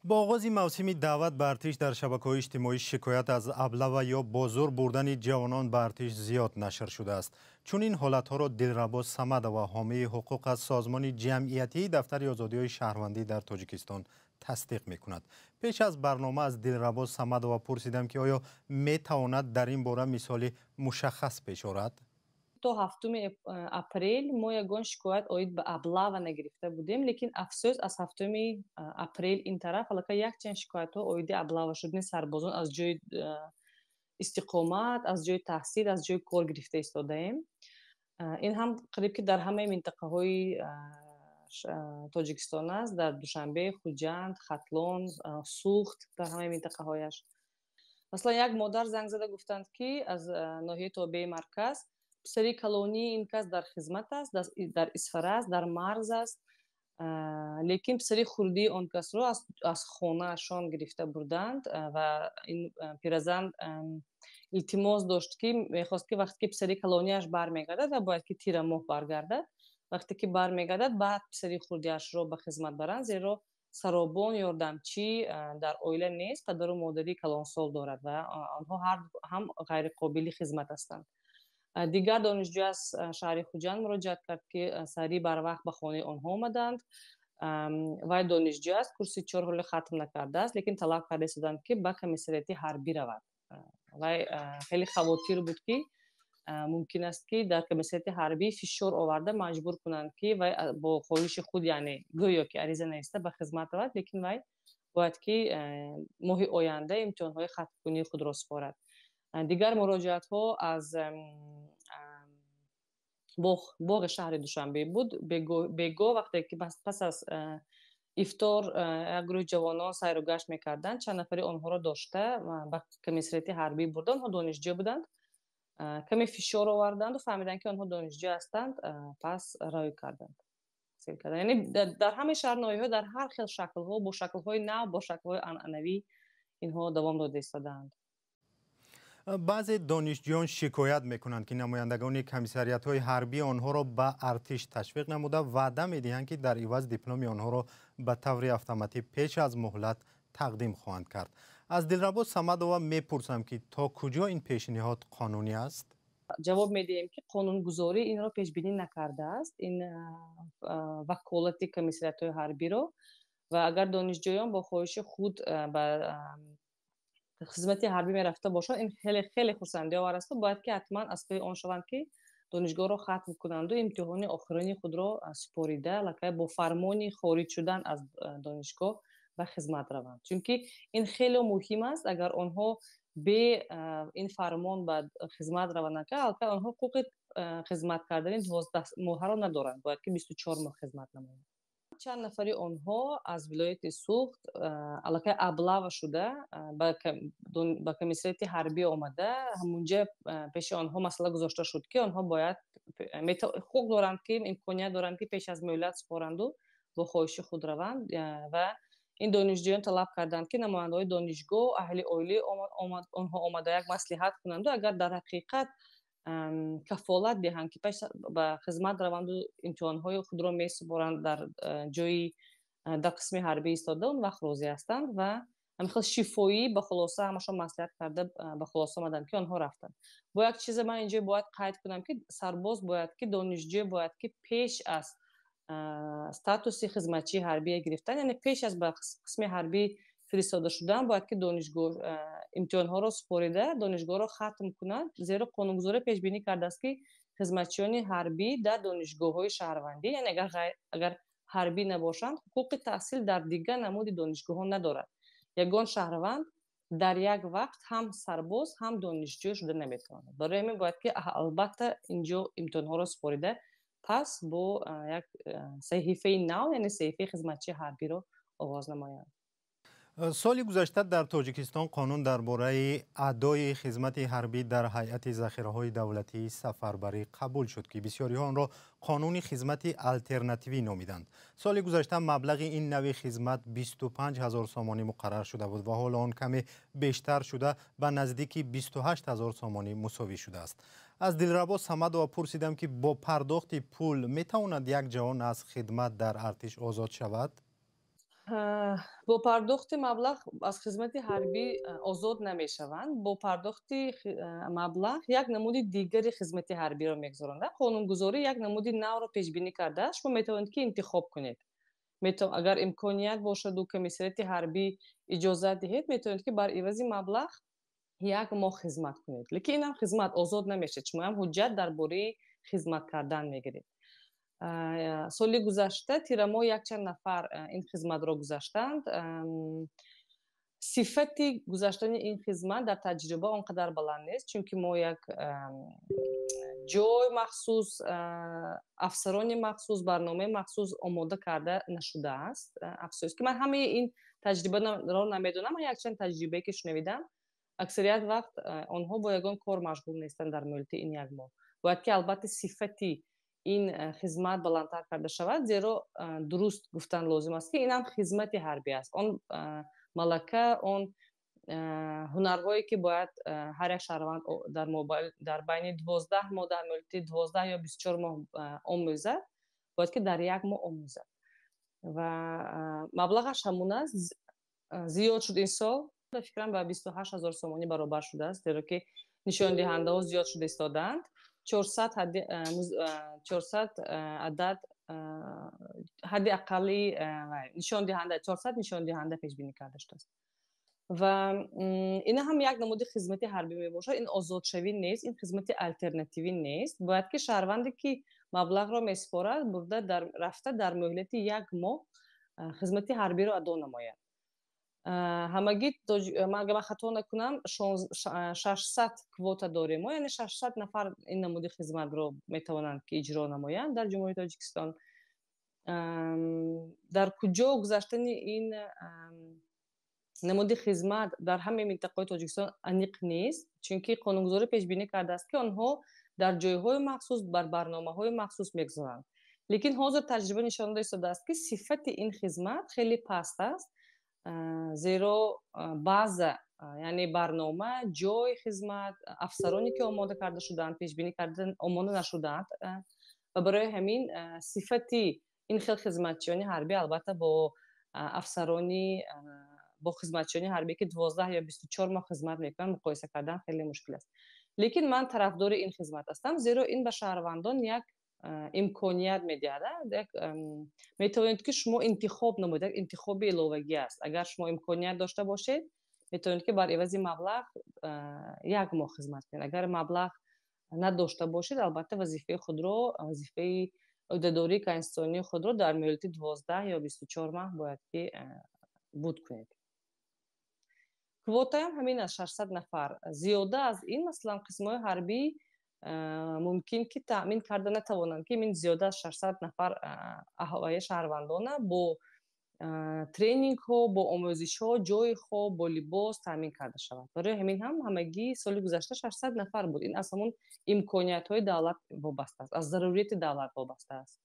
با آغاز موسم دعوت به ارتش در شبکه‌های اجتماعی شکایت از ابله و یا بازار بردن جوانان به ارتش زیاد نشر شده است. چون این حالت‌ها را دلربا صمد و حامی حقوق از سازمان جمعیتی دفتر آزادی‌های شهروندی در تاجیکستان تصدیق می‌کند. پیش از برنامه از دلربا صمد و پرسیدم که آیا می‌تواند در این باره مثال مشخص پیش آورد؟ تا هفتم اپریل ما یگان شکایت اوید به ابلاغ نگرفته بودیم، لیکن افسوس از هفتم اپریل این طرف حالا یک چند شکایت ها اوید ابلاغ شدن سربازان از جای استقامت، از جای تحصیل، از جای کار گرفته ایستاده ایم. این هم قریب که در همه منطقه های تاجیکستان است، در دوشنبه، خوجند، ختلون، سوخت، در همه منطقه هایش. مثلا یک مادر زنگ زده گفتند که از ناحیه تابع مرکز پسری کلونی این کس در خدمت است، در اسفر است، در مرز است، لیکن پسری خردی آن کس را از خانه شان گرفته بردند و این پیرزن التماس داشت که میخواست که وقتی که پسری کلونیش برمیگردد و باید که تیر ماه برگردد، وقتی که برمیگردد بعد پسری خردیش را به خدمت برند، زیرا سرابان یاردمچی در اویله نیست، پدر و مادری کلانسال دارد و آنها هم غیر قابل خدمت هستند. دیگر دانشجو از شهر خوجند مراجعت کرد که سریع بر وقت به خانه آنها آمدند. و دانشجو است، کورس 4 حال ختم نکرده است، لیکن طلب کرده شدند که به کمیسریت حربی رود و خیلی خواطر بود که ممکن است که در کمیسریت حربی فشار آورده مجبور کنند که و با خواهش خود، یعنی گویا که عریضه نیسته به خدمت رود، لیکن وای باید که ماه آینده امتحان‌های ختم کنی خود را سپارد. دیگر مراجعت ها از باغ شهر دوشنبه بود. بگو وقتی که پس از افطار یک گروه جوانان سیر و گشت میکردند، چند نفری آنها را داشته به کمیسریت حربی بردند. آنها دانشجو بودند، کمی فشار آوردند و فهمیدند که آنها دانشجو هستند، پس روی کردند. یعنی در همه شهرنامه‌ها در هر خیل شکل ها، با شکل های نو، با شکل های عنعنوی اینها دوام داده ایستادند. بعضی دانشجویان شکایت میکنند که نمایندگان کمیسریت های حربی آنها را به ارتش تشویق نموده وعده میدهند که در عوض دیپلم آنها را به طور اتوماتیک پیش از مهلت تقدیم خواهند کرد. از دلربا صمدова میپرسم که تا کجا این پیشنهاد قانونی است؟ جواب میدیم که قانونگذاری این را پیش بینی نکرده است، این وکالت کمیسریت های حربی را، و اگر دانشجویان با خواهش خود به خدمت حربی می رفته باشند، این خیلی خیلی خرسندی آور است. باید که حتما از پی آن شوند که دانشگاه را ختم کنند و امتحان آخرین خود را سپاریده لکه با فرمانی خارج شدن از دانشگاه و خدمت روند. چون که این خیلی مهم است. اگر آنها به این فرمان بعد خدمت روند نکنند، آنها حقوق خدمت کردن 12 ماه را ندارند، باید که 24 ماه خدمت نمایند. چند نفری آنها از ولایت سوخت علاقه ابلاغ شده به کمیسریت حربی آمده، همونجا پیش آنها مسئله گذاشته شد که آنها باید حقوق دارند که امکانیت دارند که پیش از مهلت سپارند و با خواهش خود روند و این دانشجویان طلب کردند که نماینده‌های دانشگاه اهل عالی آنها آمده یک مصلحت کنند و اگر در حقیقت کفالت دهند که پیش به خدمت روند و امتحان‌های خود را می‌سپارند در جایی در قسم حربی ایستاده، اون وقت راضی هستند و همین شفایی به خلاصه همشون مصلحت کرده به خلاصه آمدن که آنها رفتند. با یک چیز من اینجا باید قید کنم که سرباز باید که دانشجو باید که پیش از استاتوس خدمتچی حربی گرفتن، یعنی پیش از به قسم حربی فرستاده شدن، باید که دانشگاه امتحان‌ها را سپاریده دانشگاه را ختم کنند، زیرا قانونگذاری پیش بینی کرده است که خدمتچیان حربی در دانشگاه‌های شهروندی، یعنی اگر حربی نباشند، حقوق تحصیل در دیگر نمود دانشگاه‌ها ندارد. یگان شهروند در یک وقت هم سرباز هم دانشجو شده نمیتواند. برای همین باید که البته اینجا امتحان‌ها را سپاریده، پس با یک صحیفه نو، یعنی صحیفه خدمتچی حربی را آغاز نمایند. سال گذشته در تاجیکستان قانون درباره ادای خدمت حربی در هیئت ذخیره‌های دولتی سفربری قبول شد که بسیاری آن را قانون خدمت آلترناتیوی نامیدند. سال گذشته مبلغ این نوع خدمت 25,000 سامانی مقرر شده بود و حال آن کمی بیشتر شده به نزدیک 28,000 سامانی مساوی شده است. از دلربا صمدova پرسیدم که با پرداخت پول میتواند یک جوان از خدمت در ارتش آزاد شود؟ бо пардохти маблағ аз хизмати ҳарбӣ озод намешаванд. Бо пардохти маблағ як намуди дигари хизмати ҳарбиро мегузаронанд. Қонунгузорӣ як намуди навро пешбинӣ кардааст. Шумо метавонед ки интихоб кунед. Агар имконият бошаду комиссарияти ҳарбӣ иҷозат диҳед, метавонед ки бар ивази маблағ як моҳ хизмат кунед. Лекин ин ҳам хизмат озод намешавад. Шумо ҳам ҳуҷҷат дар бораи хизмат кардан мегиред. соли гузашта тирамоҳ якчанд нафар ин хизматро гузаштанд. сифати гузаштани ин хизмат дар таҷриба он қадар баланд нест, чунки мо як ҷой махсус, афсарони махсус, барномаи махсус омода карда нашудааст. Афсӯс ки ман ҳамаи ин таҷрибаро намедонам. Ман якчанд таҷрибае ки шунавидам, аксарият вақт онҳо бо ягон кор машғул нестанд дар муддати ин як моҳ. Бояд ки албатта сифати ин хизмат баландтар карда шавад, зеро дуруст гуфтан лозим аст ки ин ҳам хизмати ҳарбӣ аст. Он малака, он ҳунарҳое ки бояд ҳар як шаҳрванд дар байни 12 моҳ, дар муддати 12 ё 24 моҳ омӯзад, бояд ки дар як моҳ омӯзад. ва маблағаш ҳамун аст. Зиёд шуд ин сол. Фикрам ба 28 000 сомонӣ баробар шудааст, зеро ки нишондиҳандаҳо зиёд шуда истодаанд. 400 адад ҳадди аққали нишондиҳанда 400 нишондиҳанда пешбинӣ карда шудааст. ва ина ҳам як намуди хизмати ҳарбӣ мебошад. Ин озодшавӣ нест, ин хизмати алтернативӣ нест. Бояд ки шаҳрванде ки маблағро месупорад, бурда рафта дар муҳлати як моҳ хизмати ҳарбиро адо намояд. ҳамагӣ агар ман хато накунам 600 квота дорем мо, яъне 600 нафар ин намуди хизматро метавонанд ки иҷро намоянд дар ҷумҳурии Тоҷикистон. дар куҷо гузаштани ин намуди хизмат дар ҳамаи минтақаҳои Тоҷикистон аниқ нест, чунки қонунгузорӣ пешбинӣ кардааст ки онҳо дар ҷойҳои махсус бар барномаҳои махсус мегузоранд. Лекин ҳозир таҷриба нишон дода истодааст ки сифати ин хизмат хеле паст аст. зеро баъза, яъне барнома, ҷой хизмат, афсароне ки омода карда шудаанд, пешбинӣ карда омода нашудаанд. ва барои ҳамин сифати ин хел хизматчиёни ҳарбӣ албатта бо афсарони бо хизматчиёни ҳарбӣ ки 12 ё 24 моҳ хизмат мекунанд муқоиса кардан хеле мушкил аст. Лекин ман тарафдори ин хизмат ҳастам, зеро ин ба шаҳрвандон як имконият медиҳад. Метавонед ки шумо интихоб намоед. Як интихоби иловагӣ аст. Агар шумо имконият дошта бошед, метавонед ки бар ивази маблағ як моҳ хизмат кунед. Агар маблағ надошта бошед, албатта вазифаи худро, вазифаи ӯҳдадории конститутсионии худро дар муҳлати 12 ё 24 моҳ бояд ки буд кунед. Квотаам ҳамин аст, 600 нафар. Зиёда аз ин, маслан қисмҳои ҳарбӣ мумкин ки таъмин карда натавонанд ки мин зиёда аз 600 нафар аҳолии шаҳрвандона бо тренингҳо, бо омӯзишҳо, ҷойи хоб, бо либос таъмин карда шавад. Барои ҳамин ҳам ҳамагӣ соли гузашта 600 нафар буд. Ин аз ҳамон имкониятҳои давлат вобаста аст, аз зарурияти давлат вобаста аст.